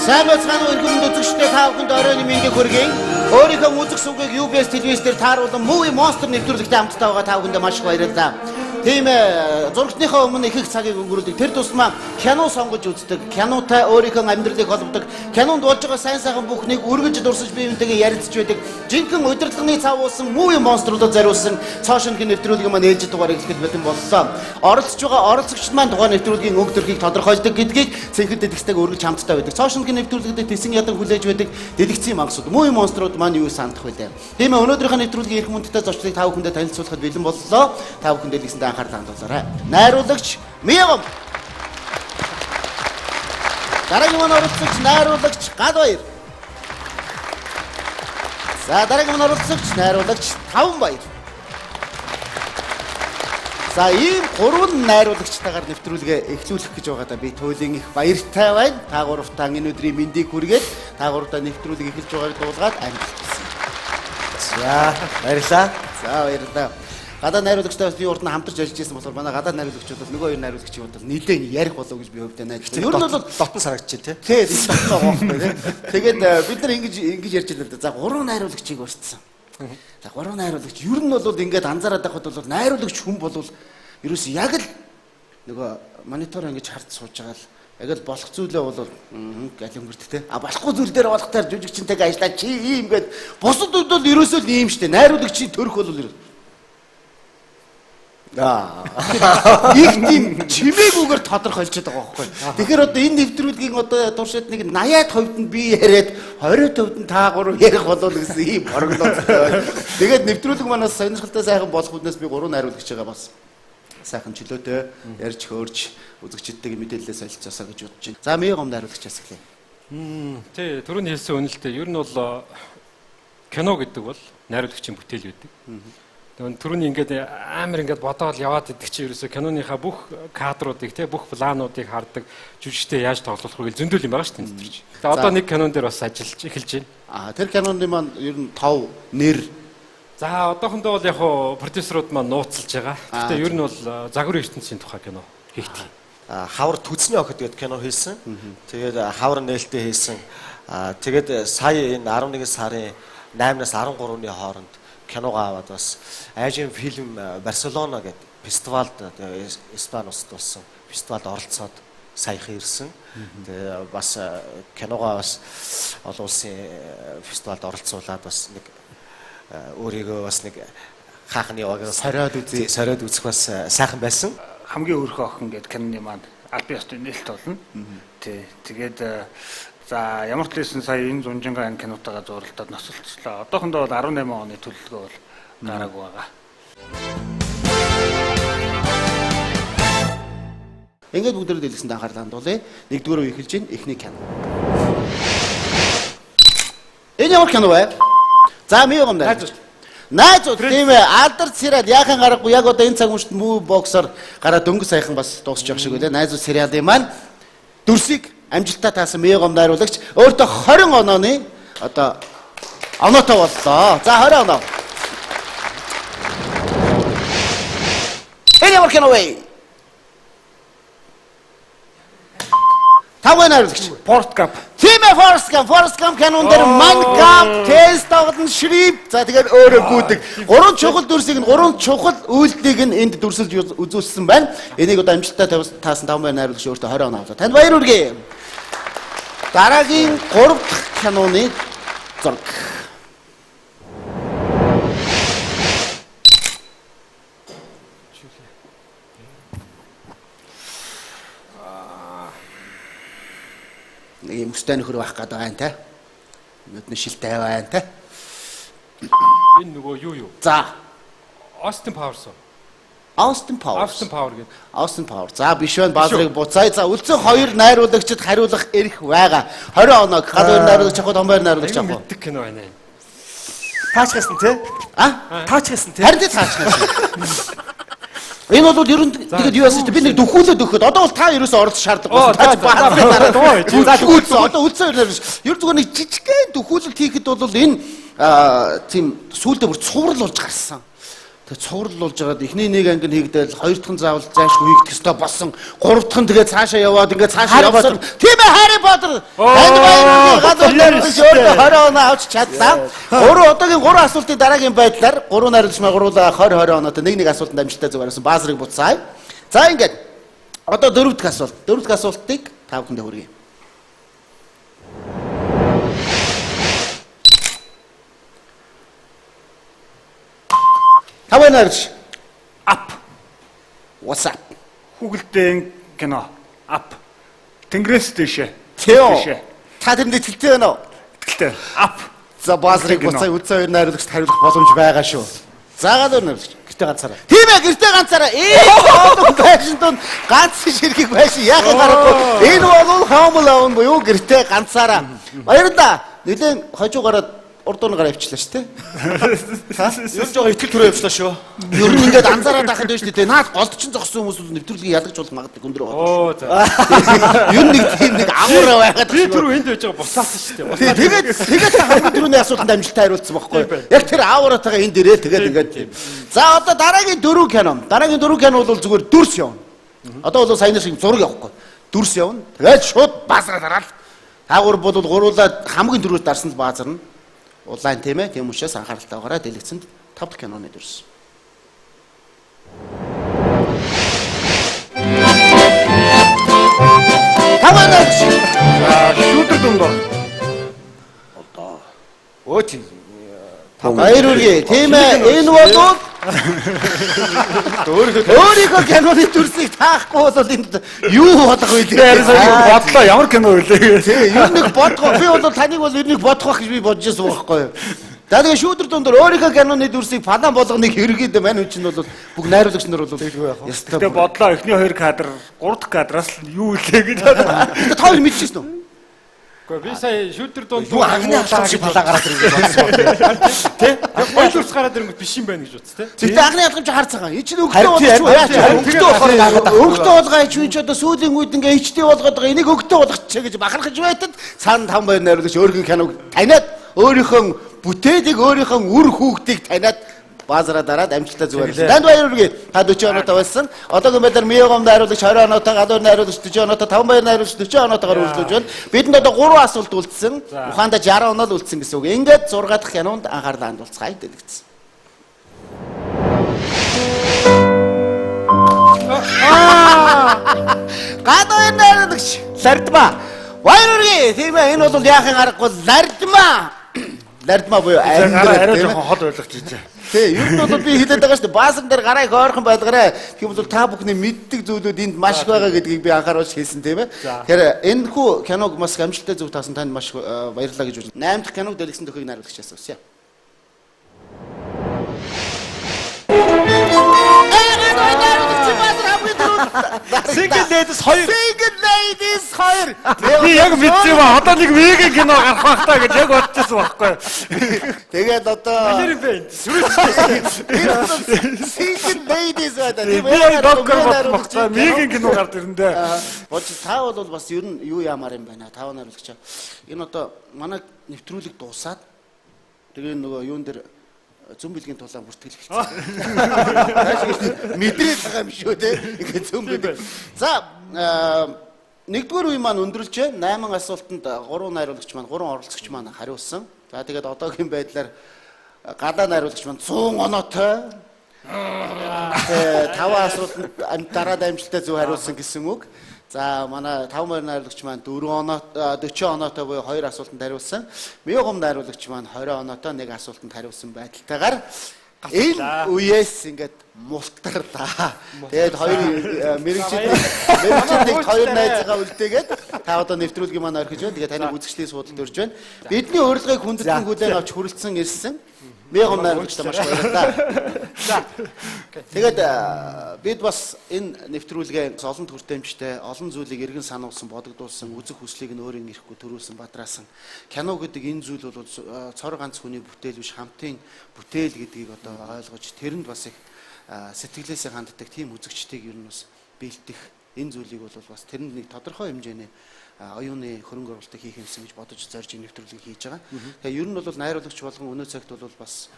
Сайн байцгаана уу иргэн үзэгчдээ та бүхэнд оройн мэндийг хүргэе. Өөрийнхөө үзэх сүнгийг UBS телевизээр тааруулан Movie Monster нэвтрүүлэгтэй хамтдаа байгаа та бүхэнд маш их баярлалаа. Тийм зурагчныхаа өмнө их цагийг өнгөрүүлдэг. Тэр тусмаа кино сонгож үздэг. Кинотай өөрийнхөө амьдралыг холбодог. Кинонд болж байгаа сайн сайхан бүхнийг үргэлж дурсаж биеинтэйгээ ярилцж байдаг. Жинхэнэ удирдлагын цав уусан Movie Monster-уудад зориулсан цоошингийн нэвтрүүлгийн маань ээлжид дугаар эхлэхэд бэлэн боллоо. Оролцож байгаа оролцогчид маань тухайн нэвтрүүлгийн өг төрхийг тодорхойлдог гэдгийг цэнхэд дэлгэцтэйг өргөж хамтдаа байдаг. Цоошингийн нэвтрүүлэгт тэсэн ядан хүлээж байдаг дэлгэцийн мангасууд Movie Monster-ууд маань юу сандах вэ? Тийм ээ өнөөдрийнхөө нэвтрүүлгийн эрх мөндөд зочдыг та бүхэндээ танилцуулахад бэлэн боллоо. Та бүхэндээ дэлгэцэнд анхаарал хандуулаарай. Найруулагч Мягам. Дараагийн маань оролцогч найруулагч Гадбаяр. За дараагийн маань оролцогч найруулагч Таванбаяр. За ийм гурван найруулагчтайгаар нэвтрүүлгээ эхлүүлэх гэж байгаадаа би туйлын их баяртай байна. Та гуравтаа энэ өдрийн мэндийг хүргээд та гуравтаа нэвтрүүлэг эхэлж байгааг дуулгаад амжилт хүсье. За баярлалаа. За баярлалаа. Гадаад найруулагчтай би урд нь хамтарч ажиллаж байсан болохоор манай гадаад найруулагчдод нөгөө хоёр найруулагчийн бодлоо нэлээд ярих болов гэж би хөвдөө найдаж. Ер нь бол дотн сарагдчих тий. Тий, дотн байгаа байхгүй тий. Тэгээд бид нар ингэж ярьж байлаа да. За гурван найруулагчийг урьдсан. За гурван найруулагч ер нь бол ингээд анзаараад байхад бол найруулагч хүн бол ерөөс яг л нөгөө монитор ингэж хард сууж байгаа л яг л болох зүйлээ бол гал өнгөрт те. А болохгүй зүйл дээр болохтаар жүжигчнтэйгээ ажиллаа чи ийм гээд бусад үед бол ерөөсөө л ийм штэ. Найруулагчийн төрх бол ерөөс их тийм чимээгүйгээр тодорхойлж байгаа байхгүй. Тэгэхээр одоо энэ нэвтрүүлгийн одоо туршид нэг 80% нь би яриад 20% нь та гурав ярих болов гэсэн ийм прогноз. Тэгээд нэвтрүүлэг манаас сонирхолтой сайхан болох үднээс би гурван найруулагч байгаа бас сайхан чөлөөтэй ярьж хөөрж үзэгчдтэйгээ мэдээлэлээ солилцоосоо гэж бодож байна. За Мягам найруулагчаас эхлэе. Тий, түрүүний хэлсэн үнэлтэд ер нь бол кино гэдэг бол найруулагчийн бүтээл байдаг. Түрүүний ингээд амар ингээд бодоод яваад идэх чинь ерөөсөө киноныхаа бүх кадруудыг те бүх плануудыг хардаг, жүжигчтэй яаж тоглох вэ гэж зөндөл юм байгаа шүү дээ тэр чинь. Тэгээ одоо нэг кинон дээр бас ажиллаж эхэлж байна. Тэр киноны маань ер нь 5 нэр. За одоохондоо бол яг хуу продюсерууд маань нууцлж байгаа. Гэхдээ ер нь бол загварын ертөнцийн тухай кино хийгдэх. Хавар түзний охид гэдэг кино хийсэн. Тэгээд хавар нээлттэй хийсэн. Тэгээд сая энэ 11 сарын 8-аас 13-ны хооронд киногаа аваад бас Азийн фильм Барселона гэдэг фестивальд Испани улсад болсон фестивальд оролцоод саяхан ирсэн. Тэгээ бас киногаа бас олон улсын фестивальд оролцуулаад бас нэг өөрийгөө бас нэг хаахны яваг сороод үзэх бас сайхан байсан. Хамгийн өөрхөн охин гэдэг киноны маань аль биестэй нээлт болно. Тэгээд за ямар ч хэлсэн сая энэ Зунжинга ан кинотойгоо зуралдаад носолцлоо. Одоохондоо бол 18 оны төлөвлөгөө бол гараагүй байгаа. Ингээд бүгдээрээ дэлгэсэнд анхаарал хандуулъя. Нэгдүгээр үе эхэлж байна. Эхний кино. Энэ ямар кино вэ? За Мягам найзууд тийм ээ алдарт сериал яахан гарахгүй яг одоо энэ цаг үешт Movie Box-оор гараад дөнгөж саяхан бас дуусчих шиг үлээ. Найзууд сериалын маань дүрсийг амжилттай таасан Мягам найруулагч өөртөө 20 онооны одоо оноотой боллоо. За 20 оноо. Энэ ямар кино вэ? Таван найруулагч Forrest Gump. Тийм ээ Forrest Gump кинон дээр Mann тест тоглон шрип. За тэгээд өөрөө гүйдэг. Гурван чухал дүрсийг нь гурван чухал үйлдэлийг нь энд дүрсэлж үзүүлсэн байна. Энийг одоо амжилттай таасан таван найруулагч өөртөө 20 оноо авлаа. Танд баяр хүргэе. Дараагийн 3 дахь киноны зураг. Нэг юм өстэй нөхөр байх гэдэг байна те. Нүдний шилтэй байна те. Энэ нөгөө юу? За Austin Powers. Austin Powers гэдэг. Austin Powers. За биш байна баазрыг буцаая. За үлцэн хоёр найруулагчид хариулах эрх байгаа. 20 оноо гадуур найруулагч авах, томбойр найруулагч авах. Мэддэг кино байна. Таачсан тий? Таачсан тий? Харин таачсан. Энэ бол ер нь тэгээд юу яасан ч би нэг дөхүүлээд өгөхөд одоо бол та ерөөсөө оролцох шаардлагагүй. Та баасан. Одоо үлцэн ер зүгээр нэг жижигхэн дөхүүлэлт хийхэд бол энэ тийм сүүлдээ бүр цуврал болж гарсан. Тэгээ цуврал болж байгаад эхний нэг анги нь хийгдэл, хоёр дахь нь заавал зайшгүй хийгдэх ёстой болсон. Гурав дахь нь тэгээ цаашаа яваад ингээ цаашаа явсан. Тийм ээ Harry Potter. Танд баярлалаа. Гадуур өөрөө 20 оноо авч чадлаа. Одоогийн 3 асуултын дараагийн байдлаар 3 найруулагч маань гуруулаа 20 оноотой нэг асуултанд амжилттай зөв хариулсан. Баазрыг буцаая. За ингээд одоо 4 дахь асуулт. 4 дахь асуултыг та бүхэндээ хүргэе. Таван найруулагч. Up. What's up? Хүүхэлдэйн кино. Up. Тэнгэрээс дэшээ. Тео. Та тэнд итгэлтэй байна уу? Итгэлтэй. Up. За баазрыг буцаа үцээ хоёр найруулагчд хариулах боломж байгаа шүү. За гадуур найруулагч. Гэртээ ганцаараа. Тийм ээ гэртээ ганцаараа. Энэ байшин донд ганц ширхэг байшин яахыг гарахгүй. Энэ бол Home Alone буюу гэртээ ганцаараа. Баярлалаа. Нэгэн хожуугаараа урд унгаар авчлаа шүү дээ. Ер нь жоо итгэл төрөө явчлаа шүү. Ер нь ингээд анзаараад байхад байж тээ. Наад голд чин зогссон хүмүүс бол нэвтрүүлгийг ялгаж болох магадгүй өндөр байна. Оо за. Ер нь нэг тийм нэг агуур байгаад. Би түрүү энд байж байгаа буцаасан шүү дээ. Тэгээд хамгийн түрүүний асуултанд амжилттай хариулсан байхгүй. Яг тэр аавраатайгаа энд ирээ тэгээд ингээд. За одоо дараагийн 4 кино. Дараагийн 4 кино бол зүгээр дүрс явна. Одоо бол саяны шиг зураг явахгүй. Дүрс явна. Тэгээд шууд баасраа дараал. Таагур бол гуруулаад хамгийн түрүүнд дарсан л баазарна. Улаан тийм ээ. Тийм учраас анхааралтайгаараа дэлгэцэнд 5 дахь киноны дүрс. Таванаач. Шүүдэр дундор. Өө тийм. Баяр үргээ. Тийм ээ. Энэ бол өөрийнхөө киноны дүрсийг таахгүй бол энд юу болох вэ? Бодлоо ямар кино вэ? Тий, ер нь бодгоо. Би бол таныг бол ернийг бодох гэж би бодож байсан байхгүй юу? За тэгээ шүүдэр дундор өөрийнхөө киноны дүрсийг палан болгоныг хэрэгэд мань хүн чинь бол бүх найруулагч нар бол Гэтэ бодлоо эхний 2 кадр, 3 дахь кадраас юу илээ гэж бодлоо. та хоёр мэдчихсэн үү? Гэхдээ би сая шүүдэр донд Юу анхны алхам шиг палан гараад ирэх болсон. тий. Хоёр дүрс гараад ирэнгүүт биш юм байна гэж утас тий. Тэгтээ анхны алхам чи харцгаа. Энд чинь өгтөө болгож өгтөө болгоо чи одоо сүүлийн үед ингээ ичтэй болгоод байгаа. Энийг өгтөө болгочихъя гэж бахархаж байтад цаана 5 баяр найруулагч өөрийнхөө киног таниад өөрийнхөө бүтээлийг өөрийнхөө үр хүүхдийг таниад баазраа дараад амжилттай зүгээрсэн. Танд баяр үргээ. Та 40 оноотой байсан. Одоогийн байдлаар Миогом найруулагч 20 оноотой, гадуур найруулагч 40 оноотой, 5 баяр найруулагч 40 оноотойгоор үргэлжлүүлж байна. Бидэнд одоо 3 асуулт үлдсэн. Ухаандаа 60 оноо л үлдсэн гэсэн үг. Ингээд 6 дахь кинонд анхаарлаа хандуулцгаая дэлгэцсэн. Гадуур найруулагч Лардма. Баяр үргээ. Тийм ээ энэ бол яахын аргагүй Лардма. Лардма буюу Арай жоохон хол ойлгож байна. Тий, ер нь бол би хэлээд байгаа шүү дээ. Баасан дээр гараа их ойрхон байлгараа. Тийм бол та бүхний мэддэг зүйлүүд энд маш их байгаа гэдгийг би анхааруулж хэлсэн тийм ээ. Тэгэхээр энэ хүү киног маш амжилттай зөв таасан танд маш баярлалаа гэж үзэн. 8 дахь киног дэлгэсэн төхийг найруулагч асуусан. Single Ladies 2. Single Ladies 2. Би яг мэдсэн ба одоо нэг вегийн кино гарах байх таа гэж яг бодчихсон байхгүй. Тэгээд одоо Нэр бэ? Single Ladies байдаг. Би яг доктор болох таа вегийн кино гард ирэндээ. Бод та бол бас ер нь юу яамаар юм байна. Тав найруулагч. Энэ одоо манай нэвтрүүлэг дуусаад тэгээ нөгөө юун дээр зүүн бэлгийн тулаан бүртгэл хэлсэн. Мэдрээд байгаа юм шүү те. Ингээ зүүн бэлэг. За нэгдүгээр үе маань өндөрлжээ. 8 асуултанд 3 найруулагч маань 3 оролцогч маань хариулсан. За тэгээд одоогийн байдлаар гадаа найруулагч маань 100 оноотой. 5 асуултанд дараад амжилттай зөв хариулсан гэсэн үг. За манай 5 баяр найруулагч маань 4 оноо 40 оноотой буюу 2 асуултанд хариулсан. Миогом найруулагч маань 20 оноотой 1 асуултанд хариулсан байдалтайгаар энэ үеэс ингээд мултарлаа. Тэгээд хоёр мэрэгчдийн хоёр найзгаа үлдээгээд та одоо нэвтрүүлгийн маань орхиж байна. Тэгээд таны үзэгчдийн суудалд өрж байна. Бидний урилгыг хүндэтгэн хүлээн авч хүрэлцэн ирсэн. Миогом найруулагчтай маш баярлалаа. За. Тэгээд бид бас энэ нэвтрүүлгээ олон төртөмжтэй, олон зүйлийг эргэн сануулсан, бодогдуулсан, үзэх хүслийг нь өөрийн ирэхгүй төрүүлсэн, бадраасан. Кино гэдэг энэ зүйл бол цор ганц хүний бүтээл биш, хамтын бүтээл гэдгийг одоо ойлгож, тэрэнд бас их сэтгэлээсээ ханддаг тийм үзэгчдийг ер нь бас бэлдэх энэ зүйлийг бол бас тэрэнд нэг тодорхой хэмжээний оюуны хөрөнгө оруулалтыг хийх юмсан гэж бодож зорж нэвтрүүлгийг хийж байгаа. Тэгэхээр ер нь бол найруулагч болгон өнөө цагт бол бас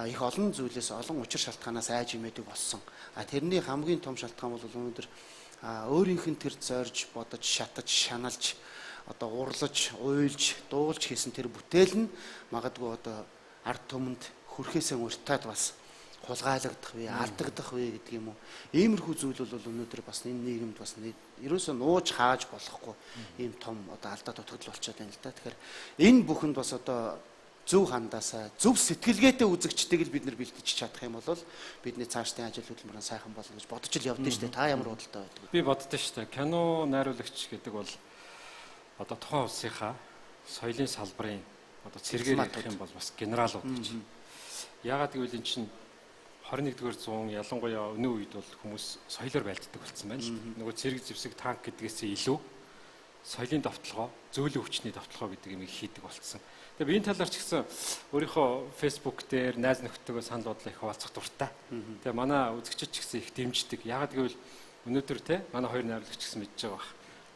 их олон зүйлээс олон учир шалтгаанаас айж имэдэг болсон. Тэрний хамгийн том шалтгаан бол өнөөдөр өөрийнх нь тэр зорж бодож шатаж шаналж одоо урлаж уйлж дуулж хийсэн тэр бүтээл нь магадгүй одоо ард түмэнд хүрэхээсээ уртаад бас хулгайлагдах вэ, алдагдах вэ гэдэг юм уу. Иймэрхүү зүйл бол өнөөдөр бас энэ нийгэмд бас ерөөсөө нууж хааж болохгүй ийм том одоо алдаа дутагдал болчиход байна л да. Тэгэхээр энэ бүхэнд бас одоо зөв хандаасаа, зөв сэтгэлгээтэй үзэгчтэйг л бид нар бэлтэж чадах юм бол бидний цаашдын ажил хөдөлмөрөө сайхан болно гэж бодож л явдсан шүү дээ. Та ямар бодолтой байдаг вэ? Би боддоо шүү дээ. Кино найруулагч гэдэг бол одоо тухайн улсынхаа соёлын салбарын одоо цэргээр ярих юм бол бас генералууд гэж. Яагаад гэвэл эн чинь 21-р зуун ялангуяа өнөө үед бол хүмүүс соёлоор байлддаг болсон байна л. Нөгөө цэрэг зэвсэг танк гэдгээсээ илүү соёлын довтлогоо, зөөлөн хүчний довтлогоо гэдэг юм хийдэг болсон. Тэгээ би энэ талаар ч гэсэн өөрийнхөө фэйсбુક дээр найз нөхдөдөө санал бодлоо их хуваалцах дуртай. Тэгээ манай үзэгчид ч гэсэн их дэмждэг. Яагаад гэвэл өнөөдөр те манай хоёр найруулагч гэсэн мэдж байгаа бах.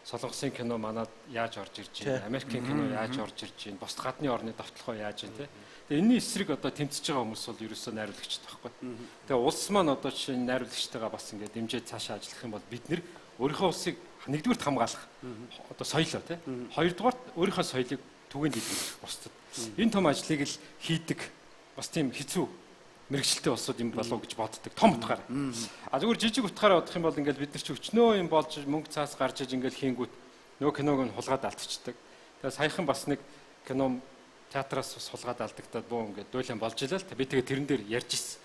Солонгосын кино манад яаж орж ирж байна? Америкийн кино яаж орж ирж байна? Бусад гадны орны довтлогоо яаж байна те? Тэгээ энэний эсрэг одоо тэмцэж байгаа хүмүүс бол ерөөсөө найруулагчд байхгүй. Тэгээ улс маань одоо жишээ нь найруулагчтайгаа бас ингээд дэмжиж цаашаа ажиллах юм бол бид нэр өөрийнхөө улсыг нэгдүгürt хамгаалах одоо соёлоо те. Хоёрдугаар өөрийнхөө соёлыг түгэнд илэрхийлэх бусдад. Энэ том ажлыг л хийдэг бас тийм хэцүү мэрэгчлээ улсууд юм болов гэж боддог том утгаараа. Зүгээр жижиг утгаараа бодох юм бол ингээд бид нар ч өчнөө юм болж мөнгө цаас гарч иж ингээд хийнгүүт нөгөө киног нь хулгаад алдчихдаг. Тэгээ саяхан бас нэг кино театраас бас хулгаад алдагдаад бөө ингээд дуйлан болж илаа л би тэгээ тэрэн дээр ярьж ирсэн.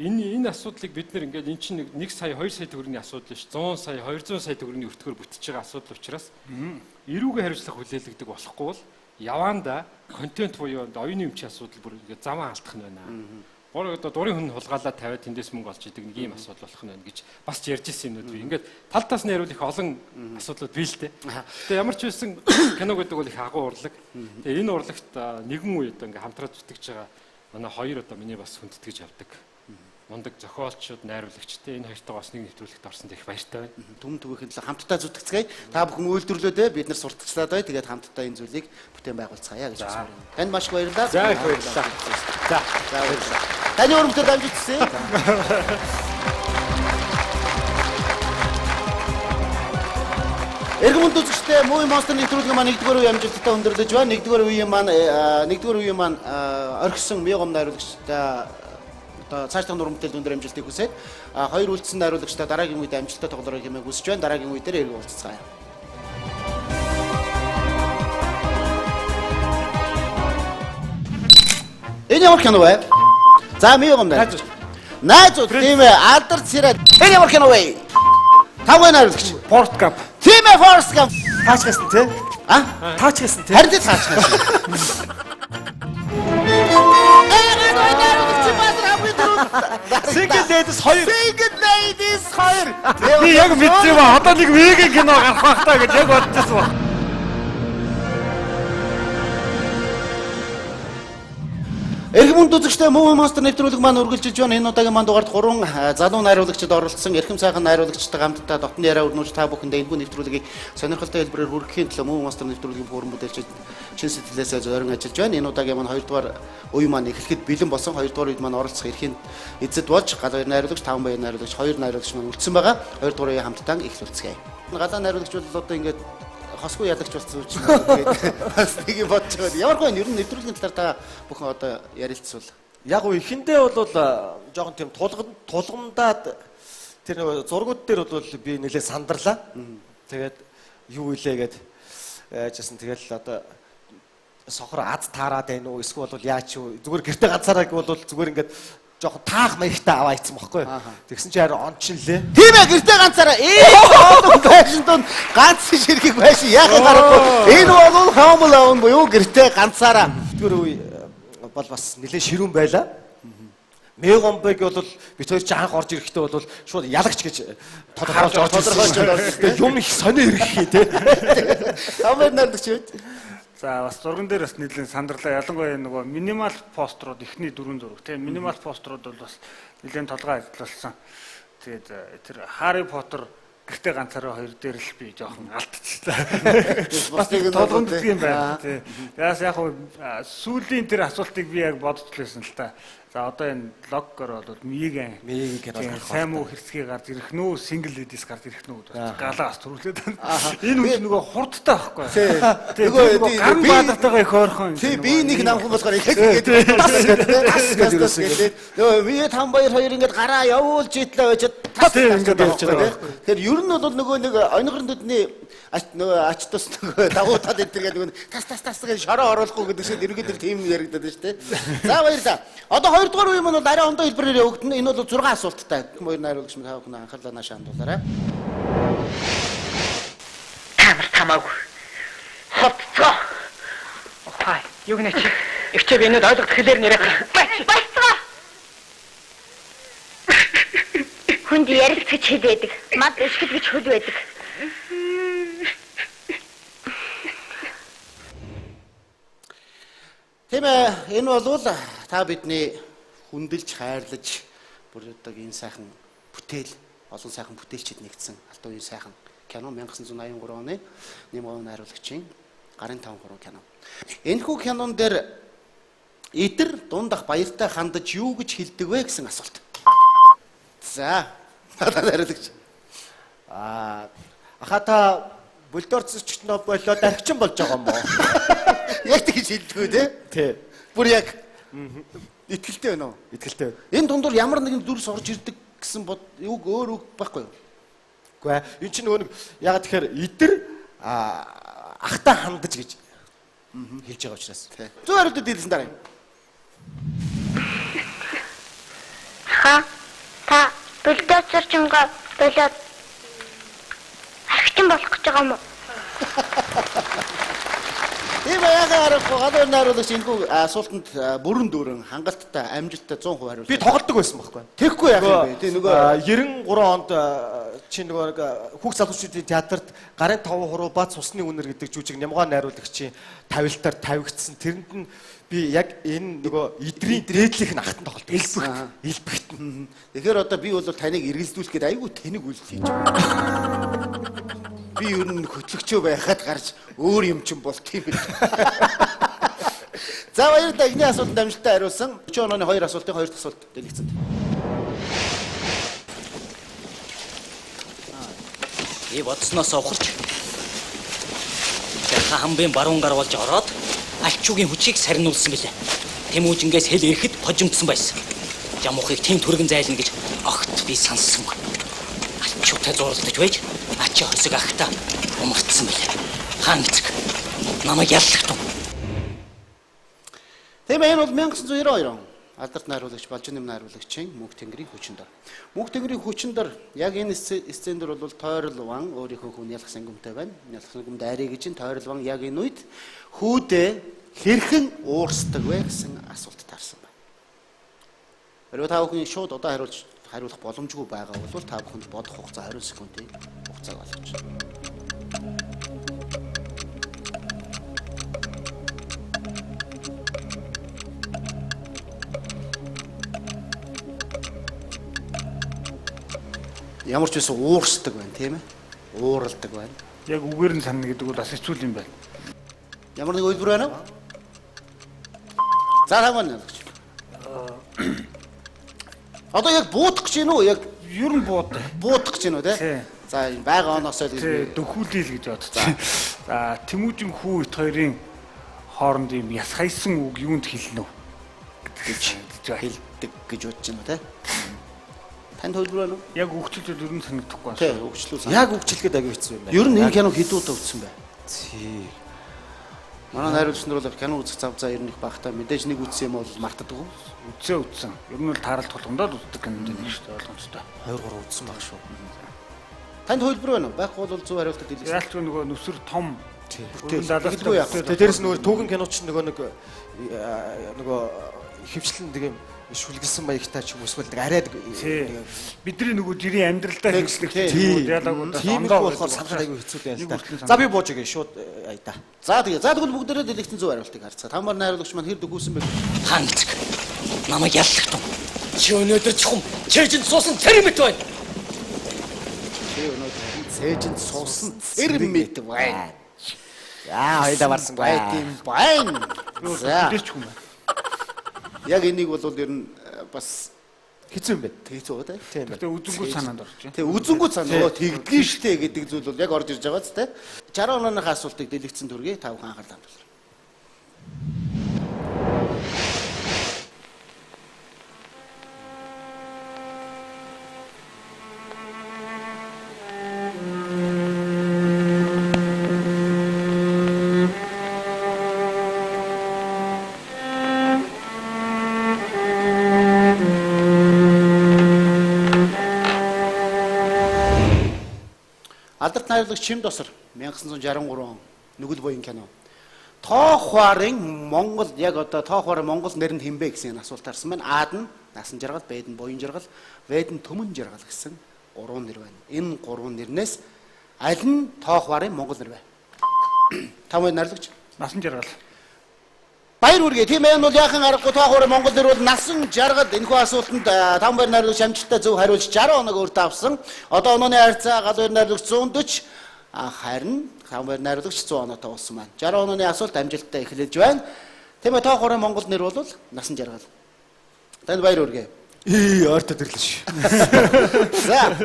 Энэ асуудлыг бид нар ингээд эн чинь 1 сая 2 сая төгрөгийн асуудал биш 100 сая 200 сая төгрөгийн өртгөөр бүтэж байгаа асуудал учраас эрүүгээ хариуцлага хүлээлгдэг болохгүй бол яваанда контент буюу оюуны өмчийн асуудал бүр ингээд замаа алдах нь байна. Гол одоо дурын хүн хулгаалаад тавиад тэндээс мөнгө олж идэг нэг ийм асуудал болох нь байна гэж бас ярьж ирсэн юмнууд би. Ингээд тал талаас нь ярил их олон асуудлууд бий л дээ. Тэгээ ямар ч байсан кино гэдэг бол их агуу урлаг. Тэгээ энэ урлагт нэгэн үед ингээд хамтраад зүтгэж байгаа манай хоёр одоо миний бас хүндэтгэж явдаг. Мундаг зохиолчид, найруулагчтай энэ хоёртойгоо бас нэг нэвтрүүлэгт орсонд их баяртай байна. Түм төвөхийн төлөө хамтдаа зүтгэцгээе. Та бүхэн үйлдвэрлэдэ бид нар сурталчлаад бай. Тэгээд хамтдаа энэ зүйлийг бүтээн байгуулцгаая гэж байна. Танд маш их баярлалаа. За их баярлалаа. За баярлалаа. Таны өрөмтөд амжилт хүсье. Эргэмүнд үзэгчтэй Movie Monster нэвтрүүлэг маань 1-р үеийн амжилттай өндөрлөж байна. 1-р үеийн маань орхисон Мегом найруулагчтай цаашдын нурмтэл өндөр амжилтыг хүсээд хоёр үлдсэн найруулагчтай дараагийн үед амжилттай тоглороо хэмээн хүсэж байна. Дараагийн үедээ эргэн уулзцгаая. Энэ ямар кино вэ? За Мегом найзууд тийм ээ алдар царай. Энэ ямар кино вэ? Тавгай найруулагч Forrest Gump. Тийм ээ Forrest Gump. Таачгасан тий? Таачгасан тий? Харин таачгасан. Single Ladies 2. Single Ladies 2. Би яг мэдсэн ба одоо нэг вегийн кино гарах байх таа гэж яг бодчихсон ба. Эргэмүнд үзэгчтэй Movie Monster нэвтрүүлэг маань үргэлжилж байна. Энэ удаагийн маань дугаард 3 залуу найруулагчид оролцсон. Эрхэм сайхан найруулагчтай хамтдаа дотны яриа өрнүүлж та бүхэндээ энэхүү нэвтрүүлгийг сонирхолтой хэлбэрээр хүргэхийн төлөө Movie Monster нэвтрүүлгийн форум бүтээгчид чин сэтгэлээсээ зорин ажиллаж байна. Энэ удаагийн маань 2 дугаар үе маань эхлэхэд бэлэн болсон. 2 дугаар үед маань оролцох эрхийн эзэд болж гал 2 найруулагч, 5 баяр найруулагч, 2 найруулагч маань үлдсэн байгаа. 2 дугаар үеийн хамтдаа эхлүүлцгээе. Галаа найруулагч бол одоо ингээд хосгүй ялагч болсон ч тэгээд бас нэг юм бодож байгаа. Ямар гоо ер нь нэвтрүүлгийн талаар та бүхэн одоо ярилцвал. Яг уу эхэндээ бол жоохон тийм тулгамдаад тэр нэг зургууд дээр бол би нэлээд сандарлаа. Тэгээд юу илээ гэд яажсэн тэгэл одоо сохор ад таарад байна уу эсвэл бол яач юу зүгээр гэрте ганцаараа гэвэл зүгээр ингээд жоохон таах маягтай аваа ицсэн бохгүй. Тэгсэн чи харин ончнлээ. Тийм ээ гэрте ганцаараа байшин донд ганц ширхэг байшин яахаа гарахгүй. Энэ бол хаамл аавн буюу гэрте ганцаараа. Тэр үе бол бас нэлээд ширүүн байла. Мегомбэг бол бид хоёр ч анх орж ирэхдээ бол шууд ялагч гэж тодорхойлж орж юм их сонио ирэхээ тий. Амар найруулагч үед. За бас зурган дээр бас нэлийн сандарлаа. Ялангуяа нөгөө минимал пострууд эхний 4 зураг тийм минимал пострууд бол бас нэлийн толгой ажилласан. Тэгээд тэр Harry Potter гэртээ ганцаараа хоёр дээр л би жоохон алдчихлаа. Бас нэг нь толгомддаг юм байна. Тий. Тэгээс яг сүүлийн тэр асуултыг би яг бодож лээсэн л та. За одоо энэ логгоор бол Мигийн кино гарах сайн муу хэрцгий гарч ирэх нөө сингл ледис гарч ирэх нөө галаас төрүүлээд байна. Энэ үл нөгөө хурдтай байхгүй. Нөгөө ган баадартайгаа их ойрхон. Тий би нэг намхан болохоор ихэд гэдэг. Нөгөө ми там баяр хоёр ингээд гараа явуулж итлээ байж тас ингээд явж байгаа. Тэгэхээр ер нь бол нөгөө нэг онигрын төдний нөгөө ач тус нөгөө дагуутаад идэргээд нөгөө тас гэж шороо оруулахгүй гэдэг шиг ерөнхийдөө тийм яригдаад байна шүү дээ. За баярлалаа. Одоо хоёрдугаар үе маань бол арай ондоо хэлбэрээр явагдана. Энэ бол 6 асуулттай. Хоёр найруулагч минь тавхан анхаарлаа наашаа хандуулаарай. Тамаагүй. Хоцгоо. Хай, юу гэнэ чи? Ихчээ би энэ ойлгох хэлээр нэрээ. Байцгаа. Хүнд ярилцаж хэл байдаг. Мад ишгэл гэж хөл байдаг. Тийм ээ, энэ бол та бидний хүндэлж хайрлаж бүр одоо энэ сайхан бүтээл, олон сайхан бүтээлчид нэгдсэн Алтан үеийн сайхан кино 1983 оны Нэмгон найруулагчийн Гарын 5 кино. Энэхүү кинон дээр Идэр дундах баяртай хандаж юу гэж хэлдэг вэ гэсэн асуулт. За, надад найруулагч. Ахата бульдорцчтноо болоод архичин болж байгаа юм боо. Яг тэгж хэлдэггүй тий. Бүр яг итгэлтэй байна уу? Итгэлтэй. Энэ дундуур ямар нэгэн дүрс орж ирдэг гэсэн бод юг өөр үг байхгүй юу? Үгүй ээ. Энэ чинь нөгөө нэг ягаад тэгэхээр Идэр ахта хандаж гэж хэлж байгаа учраас. Зөв хариултад хэлсэн дараа. Та бульдозерчингаа болоод архичин болох гэж байгаа юм уу? Тийм яг аргагүй гадуур найруулагч энэ асуултанд бүрэн дүүрэн хангалттай амжилттай 100% хариулсан. Би тоглодог байсан байхгүй. Тэгэхгүй яах юм бэ? Тий нөгөө 93 онд чи нөгөө хүүхд залуучуудын театрт Гарын 5 хуруу бац цусны үнэр гэдэг жүжиг Нямган найруулагчийн тавилтаар тавигдсан. Тэрэнд нь би яг энэ нөгөө Идрийн дээдлийнх нь ахтан тоглодог. Элбэгт. Тэгэхээр одоо би бол таныг эргэлзүүлэх гээд айгүй тэнэг үйлдэл хийж байгаа. Би ер нь хөтлөгчөө байхад гарч өөр юм чинь бол тийм ээ. За баярлалаа. Эхний асуултанд амжилттай хариулсан. 30 онооны 2 асуултын 2 дахь асуулт дэлгэцэн. И бодсноос ухарч. Хамбын баруун гар болж ороод алчуугийн хүчийг сарниулсан билээ. Тэмүүжингээс хэл ирэхэд хожимдсан байсан. Жамуухыг тийм түргэн зайлна гэж огт би санссангүй. Алчуутай зурлаж байж ачи хосог ахта умартсан билээ. Хаан эцэг намайг яллагтун. Тийм энэ бол 1992 он алдарт найруулагч Балжин найруулагчийн Мөнх тэнгэрийн хүчин дор. Мөнх тэнгэрийн хүчин дор яг энэ сцен дээр бол Тойрол Ван өөрийнхөө хүн ялах сангамтай байна. Ялах сангамд арай гэж Тойрол Ван яг энэ үед хүүдээ хэрхэн уурсдаг вэ гэсэн асуулт таарсан байна. Хэрвээ та бүхэн шууд одоо хариулах боломжгүй байгаа бол та бүхэнд бодох хугацаа 20 секундын хугацааг олгож байна. Ямар ч байсан уурсдаг байна тийм ээ. Ууралдаг байна. Яг үгээр нь санана гэдэг бол бас хэцүү юм байна. Ямар нэг үйлдвэр байна уу? За хамаан нэг. Одоо яг буудах гэж байна уу? Яг Ер нь буудах гэж байна уу те? За энэ байгаа оноосоо л дөхүүлээл гэж бодсон. За Тэмүүжин хүү ит хоёрын хооронд юм ясхайсан үг юунд хэлнэ вэ? гэж хэлдэг гэж бодож байна те? Танд хөлбөр байна уу? Яг өгчлөл ер нь санагдахгүй тий, байна. өгчлөл. Яг өгчлөгээд аягүй хэцүү юм байна. Ер нь энэ кино хэд удаа үзсэн бэ? Тий. Манай найруулагч нар бол кино үзэх зав заа ер нь их багтаа мэдээж нэг үзсэн юм бол мартдаг уу? Үзсэн. Ер нь бол тааралт болгондоо үздэг кинонд нэг шүү дээ ойлгомжтой. 2 3 үзсэн баг шүү. Танд хөлбөр байна уу? Байхгүй бол зөв хариултад хэлээсэй. Яалч нөгөө нүсэр том Хэлгүй яах вэ? Дээрээс нөгөө түүхэн киноч нөгөө хөвчлэн тийм шүлгэлсэн маягтай ч юм уу эсвэл нэг арай бидний нөгөө жирийн амьдралдаа хэрэгслэх диалог тийм л болохоор санахад аягүй хэцүү байна л да. За би бууж өгье шууд аяа. За тэгвэл бүгдээрээ дэлгэцэн зөв хариултыг харцгаа. Тамар найруулагч маань хэр дөгөөсөн бэ? Хаан эцэг намайг яллагтун. Чи өнөөдөр чухам чэжинд суусан тэр мэт байна. Чи өнөөдөр цээжинд суусан цэрмэт байна. Яа, хоёлаа барсан Байт юм байна. За. Хүлээч хүм. Яг энийг бол ер нь бас хэцүү юм бэ? хэцүү байгаа тийм. Гэтэ үзэнгүү санаанд орж байна. Тэг үзэнгүүд цаа нөгөө тэгдэж штэ гэдэг зүйл бол яг орж ирж байгаа ч тийм. 60 онооныхаа асуултыг дэлгэцсэн төргий та бүхэн анхаарлаа хандуулаарай. Алдарт найруулагч Чим Досор 1963 он Нүгэл буян кино. Тоохварын Монгол яг одоо тоохварын Монгол нэрэнд хэмбэ гэсэн энэ асуулт харсан байна. Аад нь насан жаргал, Б нь буян жаргал, В нь төмөн жаргал гэсэн 3 нэр байна. Энэ 3 нэрнээс аль нь тоохварын Монгол нэр вэ? Тамай найруулагч Насан жаргал. Баяр үргээ. Тийм ээ, бол яахан аргагүй тоохварын Монгол нэр бол насан жаргал энэхүү асуултанд Тамбай найруулагч амжилттай зөв хариулж 60 оног өөртөө авсан. Одоо онооны харьцаа Галбаяр найруулагч 140, харин Тамбай найруулагч 100 оноотой болсон байна. 60 онооны асуулт амжилттай эхлэж байна. Тийм ээ, тоохварын Монгол нэр бол насан жаргал. Танд баяр үргээ. Ойртоо төрлөө ш. За.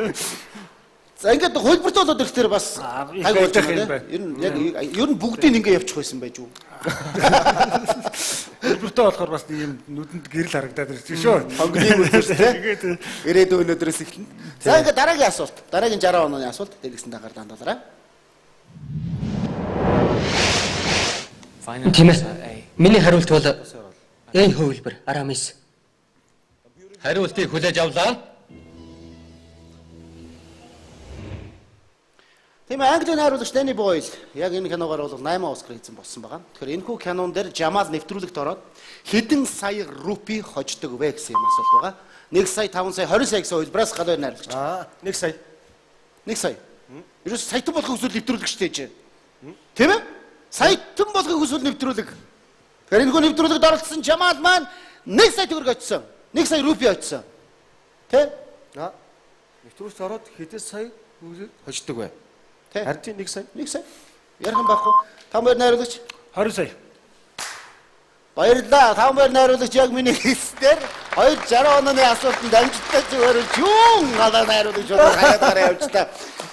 За ингээд хөлбөрт болоод ирэхээр бас их хайг болж байдаг юм байна. байна. Ер нь бүгдийг ингээд явчих байсан байж юу? Хөлбөртөө болохоор бас ийм нүдэнд гэрэл харагдаад ирсэн шүү. Хонгны үлдэртэй. Ирээдүйн өнөөдрөөс эхэлнэ. За ингээд дараагийн асуулт. Дараагийн 60 онооны асуулт дэлгэсэн дагаар дандуулаарай. Тийм ээ. Миний хариулт бол энэ хөвлбөр Арамис. Хариултыг хүлээж авлаа. Тийм ээ, Английн найруулагч Danny Boyle яг энэ киногоор бол 8 Оскар эзэн болсон байгаа. Тэгэхээр энэхүү кинон дээр Жамал нэвтрүүлэгт ороод хэдэн сая рупи хождог вэ гэсэн юм асуулт байгаа. 1 сая, 5 сая, 20 сая гэсэн хөлбрээс Галбаяр найруулагч. 1 сая. 1 сая. Ерөөс саятан болохыг хүсвэл нэвтрүүлэг штэ гэж. Тийм ээ? Саятан болохыг хүсвэл нэвтрүүлэг. Тэгэхээр энэхүү нэвтрүүлэгт оролцсон Жамал маань 1 сая төгрөг очсон. 1 сая рупи очсон. Тэ? Нэвтрүүлэгт ороод хэдэн сая хождог вэ? Тэ? Харин 1 сая. 1 сая. Ярих юм байхгүй. Тамбайр найруулагч 20 сая. Баярлалаа. Тамбайр найруулагч яг миний хэлснээр 260 онооны асуултанд амжилттай зөвөрөж юун галаа найруулагч хаяатаараа явжлаа.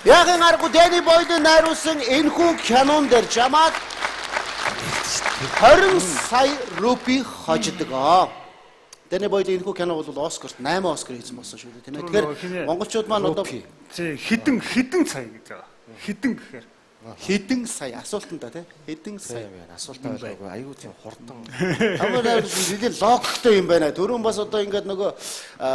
Яахан аргагүй Danny Boyle найруулсан энэхүү кинон дээр Жамал 20 сая рупи хождог. Danny Boyle энэхүү кино бол Оскарт 8 Оскар хийсэн болсон шүү дээ, тийм ээ. Тэгэхээр монголчууд маань одоо хэдэн сая гэж байгаа. Хэдэн гэхээр хэдэн сая асуултанда тийм хэдэн сая юм байна. Асуултаа байгаагүй. Аюу тийм хурдан. Тамбайр найруулагч нэлээд логиктой юм байна. Түрүүн бас одоо ингээд нөгөө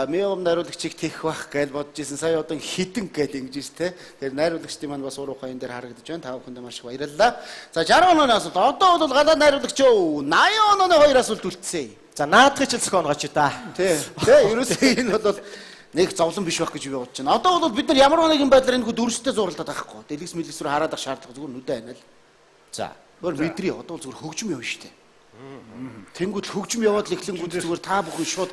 меом найруулагчийг тех бах гэж бодож исэн. Сая одоо хитэн гэж ингэж те. Тэр найруулагчдын маань бас уруухан энэ дээр харагдаж байна. Та бүхэнд маш их баярлалаа. За 60 онооны асуулт. Одоо бол галаа найруулагч 80 онооны 2 асуулт үлдсэн. За наадахыг ч зохион гооч та. Тэ. Ерөөсөө энэ бол нэг зовлон биш байх гэж би бодож байна. Одоо бол бид нар ямар нэгэн байдлаар энэ хүү дүрстэй зурлаад байхгүй. Дэлгэс мэлгэс рүү хараад ах шаардлага зүгээр нүдэ байна л. За. Өөр мэдрий одоо бол зүгээр хөгжим явна шүү дээ. Тэнгүүд хөгжим яваад л эхлэнгүүд зүгээр та бүхэн шууд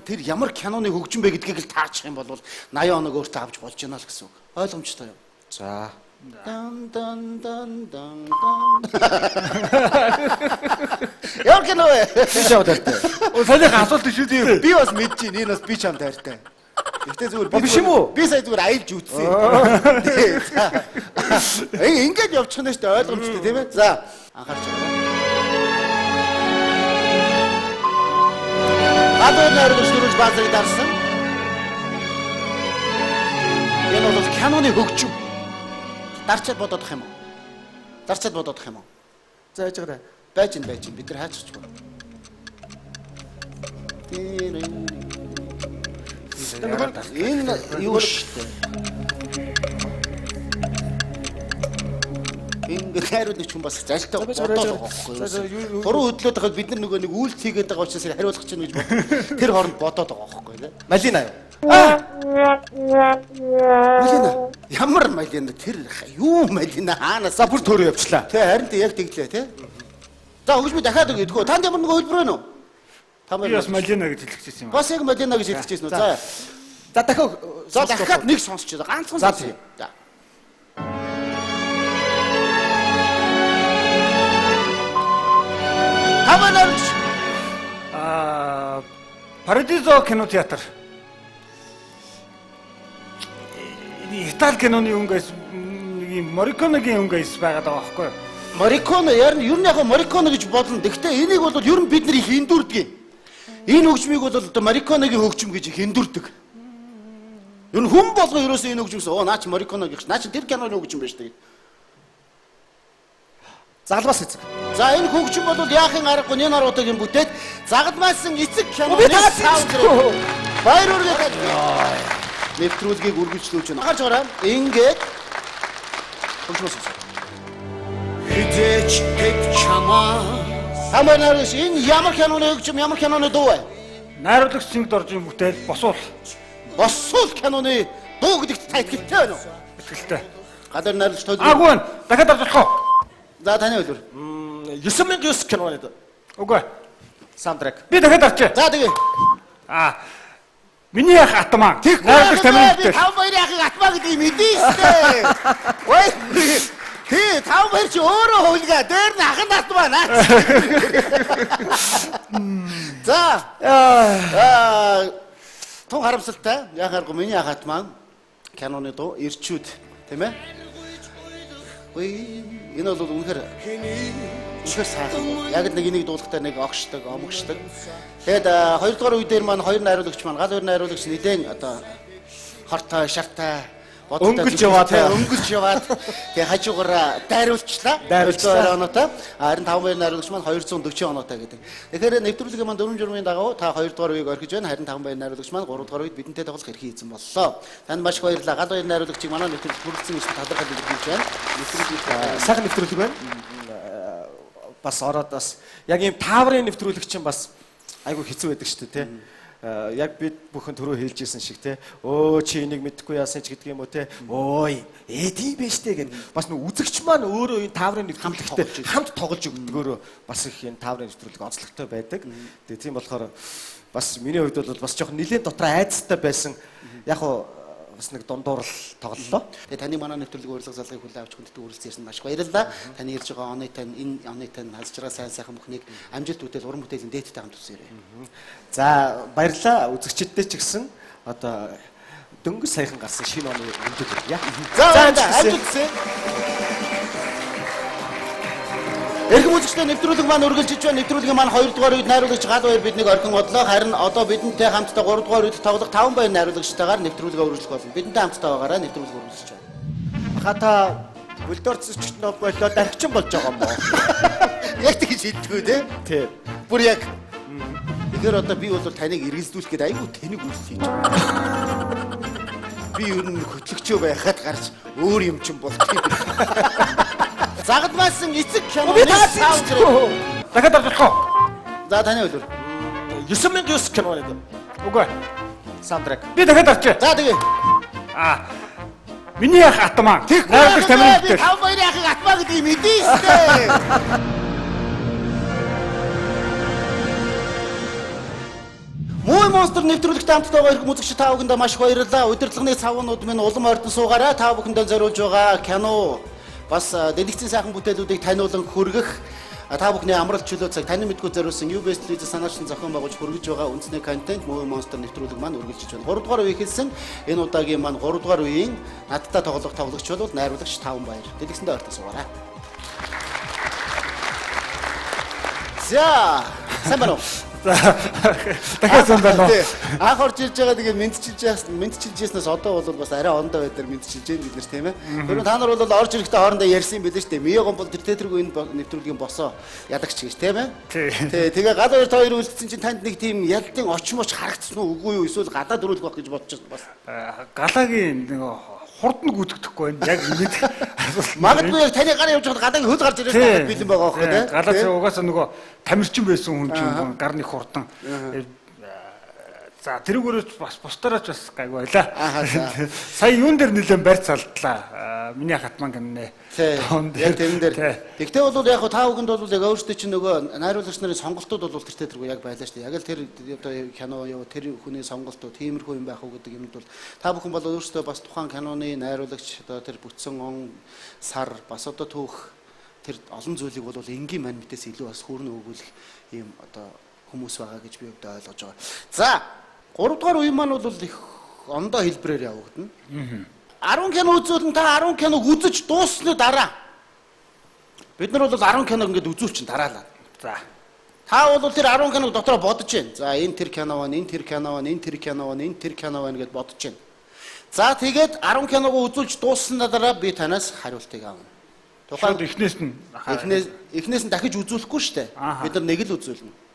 тэр ямар киноны хөгжим бэ гэдгийг л таачих юм бол 80 оног өөртөө авч болж байна л гэсэн үг. Ойлгомжтой юу? За. Дан дан дан дан дан. Яа кино вэ? Би чамд хайртай. санийх асуулт шүү дээ. Би бас мэдэж байна. Энэ бас би чамд хайртай. Гэтэ зүгээр биш юм уу? Би сая зүгээр аялж үтсэн. Ингээд явчих нь шүү дээ. Ойлгомжтой тийм ээ. За, анхаарч байна. Галбаяр найруулагч дөрөж баазыг дарсан. Энэ бол киноны хөгжим. Дарчаад бодох юм уу? Дарчаад бодох юм уу? За яаж байгаа. Байж ин бид нар хаачих чиг. Энэ юу штэ? Ингээд хариулт хүн бас залтай бодоод байгаа байхгүй. Туруу хөдлөөд байхад бид нар нөгөө нэг үйлс хийгээд байгаа учраас хариулах чинь гэж бод. Тэр хооронд бодоод байгаа байхгүй нэ. Малина юу? Малина. Ямар малина тэр юу малина хаанаас За бүр төрөө явчлаа. Тэ харин тэ яг тэглээ тэ. За хөгжмөө дахиад өгье гэдгөө. Танд ямар нэг хөлбөр байна уу? Та Би бас Малина гэж хэлчихсэн юм. Бас яг Малина гэж хэлчихсэн үү? За. За дахиад За дахиад нэг сонсч байгаа. Ганцхан За, сонсъё. За. Хамаанааш Парадизо кинотеатр. Итали киноны өнгөс нэг юм Мориконогийн өнгөс байгаад байгаа байхгүй юу? Мориконо ер нь яг Мориконо гэж бодлоо. Гэхдээ энийг бол ер нь бид нар их хиндүрдэг. Энэ хөгжмийг бол одоо Мориконогийн хөгжим гэж их хиндүрдэг. Ер нь хүн болгоо ерөөсөө энэ хөгжмөөс наач Мориконо гэх ш. Наач тэр киноны хөгжим байж таг. Загалмаас эцэг. За энэ хөгжим бол яахын аргагүй энэ наруудын бүтээд загалмаасан эцэг киноны Би таасан. баяр хүргээд нэвтрүүлгийг үргэлжлүүлж байна. Гарч гараа. Ингээд хөгжмөөс сонсоо. Хизээч тэд чамаа Хамаанааш энэ ямар киноны хөгжим, ямар киноны дуу вэ? Найруулагчид орж ийн бүтээл босуул. Босуул киноны дуу гэдэгт та итгэлтэй байна уу? Итгэлтэй. Гадар найруулагч тойл. Аагүй байна. Дахиад орж болох уу? За таны хэлбэр. 99 киноны Үгүй. саундтрек. Би дахиад орчих. За тэгээ. Миний ах атмаа. Найруулагч тамирын би бүтээл. тав баярын ахыг атмаа гэдгийг мэдээ штэ. Ой. Тий, тав баяр чи өөрөө хуулгаа. Дээр нь ахын атмаа наа. За. Тун харамсалтай. Яг аргагүй миний ах атмаа киноны дуу ирчүүд, тийм ээ? Ой, энэ бол үнэхээр сайхан. Яг л нэг энийг дуулахтаа нэг огшдог, омогшдог. Тэгээд хоёрдугаар үе дээр маань хоёр найруулагч маань гал хоёр найруулагч нэгэн одоо хортой, шартай өнгөлж яваад тэгээд хажуугаар дайруулчлаа. Оноотой. Харин 5 баяр найруулагч маань 240 оноотой гэдэг. Тэгэхээр нэвтрүүлгийн маань 4 журмын дагуу та 2 дугаар үеийг орхиж байна. Харин 5 баяр найруулагч маань 3 дугаар үед бидэнтэй тоглох эрхийг эзэн боллоо. Танд маш их баярлалаа. Гал баяр найруулагчийг манай нэвтрүүлэгт хүргэсэн гэж талархал илэрхийлж байна. Нэвтрүүлэг Сайхан нэвтрүүлэг байна. Бас ороод бас яг ийм тааврын нэвтрүүлэг чинь бас айгүй хэцүү байдаг шүү дээ, тий. Яг бид бүхэн түрүү хэлж ирсэн шиг те чи энийг мэдэхгүй яасан ч гэдэг юм уу те ой тийм байж тээ гэд бас нөө үзэгч маань өөрөө энэ тааврын нэвтрүүлэгтээ хамт тоглож өгдөгөөрөө бас их энэ тааврын нэвтрүүлэг онцлогтой байдаг. Тэгээ тийм болохоор бас миний хувьд бол бас жоохон нэлээд дотор айцтай байсан. Яг уу бас нэг дундуурал тоглолоо. Тэгээ таны манай нэвтрүүлэг урилга залгыг хүлээн авч хүндэт үргэлжлүүлсэн ирсэн маш баярлалаа. Таны ирж байгаа оны тань энэ оны тань хасж байгаа сайн сайхан бүхнийг амжилт бүтээл уран бүтээлийн дээдтэй хамт үсээрэй. За баярлалаа үзэгчдтэй ч гэсэн одоо дөнгөж саяхан гарсан шинэ оны өндөг яа. За амжилт хүсье. Эрхэм үзэгчдээ нэвтрүүлэг маань үргэлжилж байна. Нэвтрүүлгийн маань 2 дугаар үед найруулагч гал баяр биднийг орхин бодлоо. Харин одоо бидэнтэй хамтдаа 3 дугаар үед тоглох 5 баяр найруулагчтайгаар нэвтрүүлгээ үргэлжлэх болно. Бидэнтэй хамтдаа байгаараа нэвтрүүлэг үргэлжлэж байна. Хата бульдор цэцэгч нөө болоо дархчин болж байгаа юм боо. Яг тэгж хэлдэггүй тий. Бүр яг. Тэгэхээр одоо би бол таныг эргэлзүүлэх гээд айгүй тэнэг үйлс хийж байгаа. Би ер нь хөтлөгчөө байхад гарч өөр юм чин болчих юм. Загалмаасан эцэг киноны саундтрек. Дахиад орж болох уу? За таны хэлбэр. 99 киноны Үгүй. саундтрек. Би дахиад орчих. За тэгээ. Миний ах атмаа. Найруулагч тамирын бүтээл. Тав баярын ахыг атмаа гэдгийг мэдээ штэ. Муу монстр нэвтрүүлэгт хамтдаа байгаа эрхэм үзэгч та бүхэндээ маш их баярлалаа. Удирдлагын цавнууд минь улам ойртон суугаарай. Та бүхэндээ зориулж байгаа кино бас дэлгэцийн сайхан бүтээлүүдийг таниулан хүргэх та бүхний амралт чөлөө цаг таны мэдгүй зориулсан UBS телевиз санаачны зохион байгуулж хүргэж байгаа үндэсний контент Муу монстр нэвтрүүлэг маань үргэлжлэж байна. 3 дугаар үе хэлсэн энэ удаагийн маань 3 дугаар үеийн надтай тоглох тоглогч бол найруулагч Таван баяр. Дэлгэцэндээ ойртон суугаарай. За сайн байна уу? Дахиад сан байна уу? Анх орж ирж байгаа тэгээ мэдчилжээс одоо бол бас арай ондоо байдлаар мэдчилж байна бид нар тийм ээ. Тэр та нар бол орж ирэхдээ хоорондоо ярьсан билээ шүү дээ. Миогон бол тэр театргүй энэ нэвтрүүлгийн босоо ядагч гэж тийм ээ. Тий. Тэгээ гал хоёр та хоёр үлдсэн чинь танд нэг тийм ялдын очмоч харагдсан уу үгүй юу эсвэл гадаад дөрүүлэх байх гэж бодож байна бас. Галагийн нэг хурдан гүйтгэхгүй байна. Яг ингэж магадгүй яг таны гар явж байхад гадаагийн хөл гарч ирэх бэлэн байгаа байхгүй тийм. Галаач угаасаа нөгөө тамирчин байсан хүн чинь гарны хурдан. За тэрүүгээрээ бас бусдаараач бас гайгүй байлаа. Сая юун дээр нэлээд барьц алдлаа. миний хатман гэнэ. Яг тэрэн дээр. Тэгтээ бол яг та бүхэнд бол яг өөрсдөө чинь нөгөө найруулагч нарын сонголтууд бол тэр тэргүй яг байлаа шүү дээ. Яг л тэр одоо кино юу тэр хүний сонголтууд тиймэрхүү юм байх уу гэдэг юмд бол та бүхэн бол өөрсдөө бас тухайн киноны найруулагч одоо тэр бүтсэн он сар бас одоо түүх тэр олон зүйлийг бол энгийн мань мэдээс илүү бас хүрнэ өгүүлэх ийм одоо хүмүүс байгаа гэж би өвдө ойлгож байгаа. За 3 дугаар үе маань бол их ондоо хэлбэрээр явагдана. 10 кино үзүүлэн та 10 киног үзэж дууссаны дараа бид нар бол 10 киног ингээд үзүүлчин дараалаа. За. Та бол тэр 10 киног дотроо бодож байна. За энэ тэр кино байна, энэ тэр кино байна, энэ тэр кино байна, энэ тэр кино байна гэдээ бодож байна. За тэгээд 10 киног үзүүлж дууссаны дараа би танаас хариултыг авна. Тухайн эхнээс нь дахиж үзүүлэхгүй шүү дээ. Бид нар нэг л үзүүлнэ.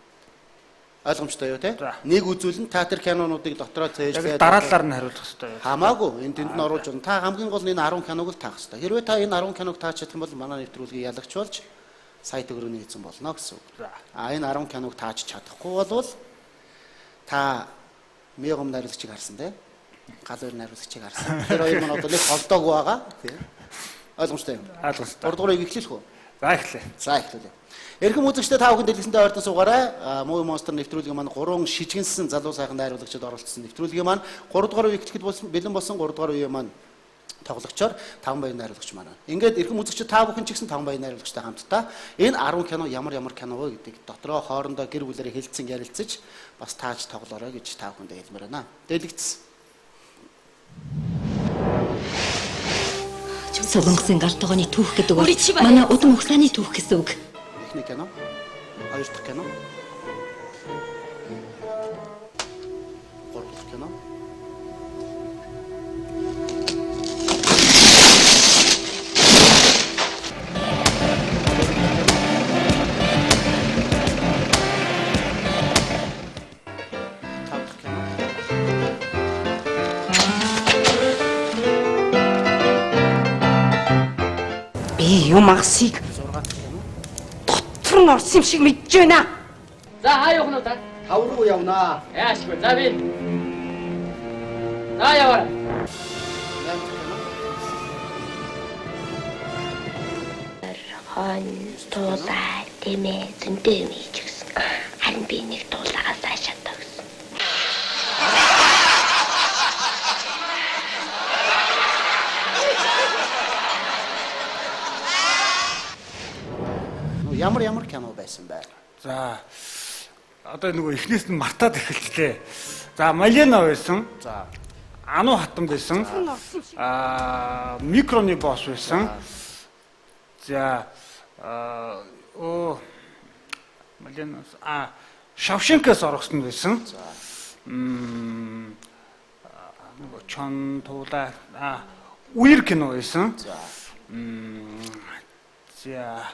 Ойлгомжтой юу те? Нэг үзүүлэн та тэр кинонуудыг дотроо цээжлээд дараалалаар нь хариулах хэрэгтэй юу? Хамаагүй энэ тэнд нь оруулж байна. Та хамгийн гол нь энэ 10 киног л таах хэрэгтэй. Хэрвээ та энэ 10 киног тааж чадах юм бол манай нэвтрүүлгийг ялагч болж сая төгрөгийн эзэн болно гэсэн үг. Энэ 10 киног тааж чадахгүй бол та мегом найруулагчийг харсан те? Гал хоёр найруулагчийг харсан. Тэр хоёр маань одоо нэг холдоогүй байгаа тийм. Ойлгомжтой юм. Ойлгомжтой. 3 дугаарыг эхлэх үү? За эхлэе. За эхлүүлээ. Эрхэм үзэгчдээ та бүхэн дэлгэсэндээ ойртон суугаарай. Movie Monster нэвтрүүлгийн маань 3 шижгэнсэн залуу сайхан найруулагчид оролцсон нэвтрүүлгийн маань 3 дугаар үе эхлэхэд бэлэн болсон 3 дугаар үе маань тоглогчоор 5 баян найруулагч маань. Ингээд эрхэм үзэгчид та бүхэн ч гэсэн 5 баян найруулагчтай хамтдаа энэ 10 кино ямар кино вэ гэдэг дотроо хоорондоо гэр бүлээрээ хэлэлцэн ярилцаж бас тааж тоглоорой гэж та бүхэнд хэлмээр байна. Дэлгэц. Солонгосын галт тогооны түүх гэдэг бол манай удам ухсааны түүх гэсэн үг. Эхний кино. Хоёр дахь кино. Гурав дахь кино. Тав дахь кино. Би юм агсыг орсон юм шиг мэдж байна. За хаа явах нь та? Тав руу явнаа. Яашгүй. За би. За яваа. Хон туулаа тэмээ зөнтэй юм хийж гисэн. Харин би нэг туулаагаас цаашаа тагсан. Ямар кино байсан бэ? За одоо нөгөө эхнээс нь мартаад эхэлчлээ. За Малена байсан. За Ану хатан байсан. Микроны босс байсан. За Малена Шавшенкос орсон байсан. За нөгөө чон туула үер кино байсан. За за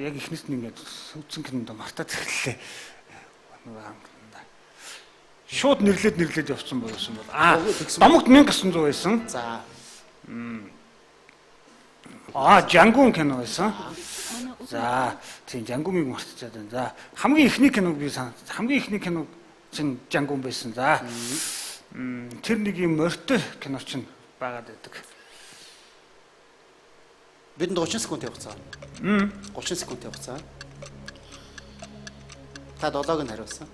яг ихнээс нь ингээд үтсэн кинонд мартаад эхэллээ. Шууд нэрлээд явцсан байсан бол Домогт 1900 байсан. За Жангун кино байсан. За тийм Жангумыг мартчихад байна. За хамгийн ихний киног чинь Жангун байсан. За тэр нэг юм морьтой кино чинь байгаад байдаг. Бидэнд 30 секунд явцгаа. 30 секунд явцгаа. Та 7-ыг нь хариулсан.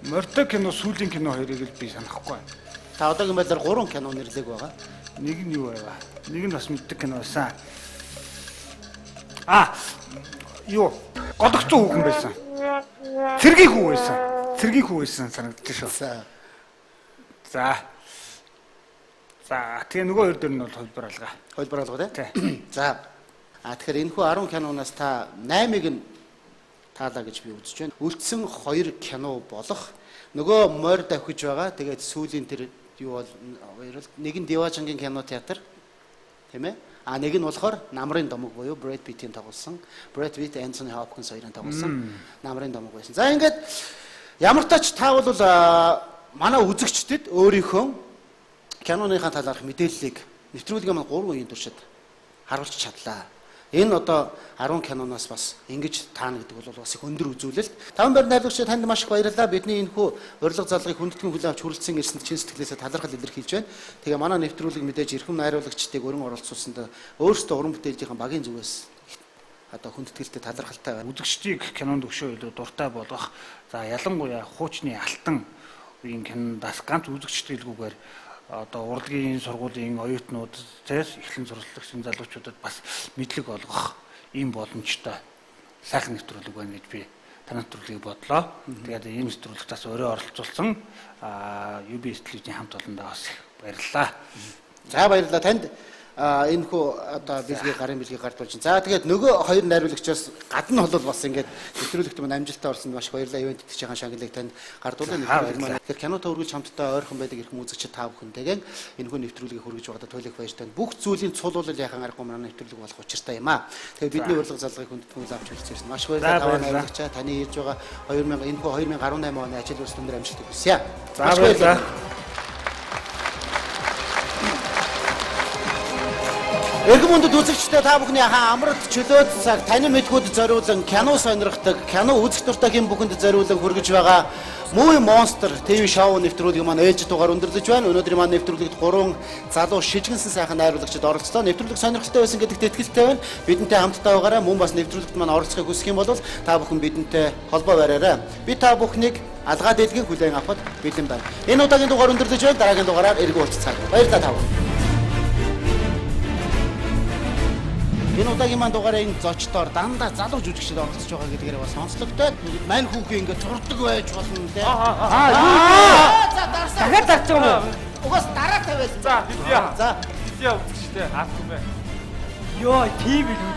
Морьтой кино, сүүлийн кино хоёрыг л би санахгүй байна. Та одоогийн байдлаар 3 кино нэрлэг байгаа. Нэг нь юу байваа? Нэг нь бас мэддэг кино байсан. Юу? Годогцоо хүүхэн байсан. Цэргийн хүү байсан. Цэргийн хүү байсан санагдчих шүү. За. Тэгээ нөгөө хоёр дээр нь бол холбоор алгаа. Холбоор алгаа тий. За. Тэгэхээр энэ хүү 10 киноноос та 8-ыг нь таалаа гэж би үзэж байна. Үлдсэн 2 кино болох нөгөө морь давхиж байгаа. Тэгээд сүүлийн тэр юу бол нэг нь Диважангийн кино театр тийм ээ. Нэг нь болохоор Намрын домог буюу Brad Pitt-ийн тоглосон. Brad Pitt, Anthony Hopkins хоёрын тоглосон Намрын домог байсан. За ингээд ямар тач та бол манай үзэгчдэд өөрийнхөө киноныхаа талаарх мэдээллийг нэвтрүүлгийн маань 3 үеийн туршид харуулж чадлаа. Энэ одоо 10 киноноос бас ингэж таана гэдэг бол бас их өндөр үзүүлэлт. Таван байр найрлагч танд маш их баярлалаа. Бидний энэ хүү урилга залгыг хүндэтгэн хүлээн авч хүрэлцэн ирсэнд чин сэтгэлээсээ талархал илэрхийлж байна. Тэгээ манай нэвтрүүлэг мэдээж эрхэм найруулагчдыг өрн оролцуулсанд өөрсдөө уран бүтээлчийн багийн зүгээс одоо хүндэтгэлтэй талархалтай байна. Үзэгчдийг кинонд өгшөө илүү дуртай болгох. За ялангуяа хуучны алтан үеийн кинондас ганц үзэгчд илгүүгээр одоо урлагийн сургуулийн оюутнууд эхлэн сурлагчийн залуучуудад бас мэдлэг олгох ийм боломжтой сайхан нэвтрүүлэг байна гэж би танай нэвтрүүлгийг бодлоо. Тэгээд ийм нэвтрүүлэгт бас өөрөө оролцуулсан UB телевизийн хамт олондоо бас их баярлалаа. За баярлалаа танд. Энэ хүү одоо бэлгийн гарын бэлгийг гардуулж. За тэгээд нөгөө хоёр найруулагчаас гадна бол бас ингээд нэвтрүүлэгт мань амжилттай орсонд маш их баярлалаа. Ивент итгэж байгаа шагналыг танд гардуулсан байна. Тэгэхээр кинотоо үргэлж хамтдаа ойрхон байдаг эрхэм үзэгчид та бүхэнтэйгээ энэ хүү нэвтрүүлгийг хүргэж байгаадаа туйлах баяртай. Бүх зүйлийн цулуулал яхан аргагүй манай нэвтрүүлэг болох учиртай юм аа. Тэгээд бидний урилга залгыг хүндэтгэн авч хэлсэн маш баярлалаа. Таван найруулагчаа таны ирж байгаа 2000 энэ хүү 2018 оны ажил үйлс өндөр амжилт хүсье. За баярлалаа. Эрхэм хүндэт үзэгчдээ та бүхний амралт чөлөөт цаг таны мэдгүүд зориулан кино сонирхдаг, кино үзэх дуртай хэм бүхэнд зориулан хүргэж байгаа Movie Monster TV шоу нэвтрүүлгийг маань ээлж дугаар өндөрлөж байна. Өнөөдөр маань нэвтрүүлэгт 3 залуу шижгэнсэн сайхан найруулагчид оролцлоо. Нэвтрүүлэг сонирхолтой байсан гэдэгт итгэлтэй байна. Бидэнтэй хамтдаа байгаарай. Мөн бас нэвтрүүлэгт маань оролцохыг хүсэх юм бол та бүхэн бидэнтэй холбоо бариарай. Би та бүхнийг алгаа дэлгэн хүлээн авахд бэлэн байна. Энэ удаагийн дугаар өндөрлөж байна. Дараагийн дугаараар эргэн уулзцгаая. Баярлалаа та бүхэн. Энэ удаагийн маань дугаараа энэ зочдоор дандаа залуу жүжигчид оролцож байгаа гэдгээр бас сонслогтой. Мань хүүхэн ингээд зурдаг байж болно те. За дарсаа. Дахиад дарчих юм уу? Угаас дараа тавиал. За хэлье. За хэлье үзэгчтэй аахгүй бай. Йоо, тийм л үү.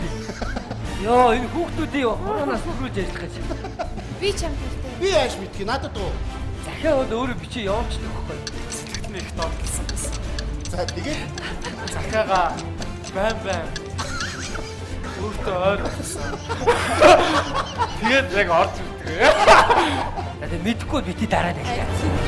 Йоо, энэ хүүхдүүдийн хороноос нөхрүүлж ажиллах гэж. Би чамд хэлтэй. би яаж мэдхий надад уу? Захиад өөрөө бичиж явуулчихдаг байхгүй. Сэтгэлд нь их доотлсон байсан. За тэгээд Захиагаа байн өөртөө ойр болсон. Тэгээд яг орж ирдэг. Тэгээд мэдхгүй бити дараа нь.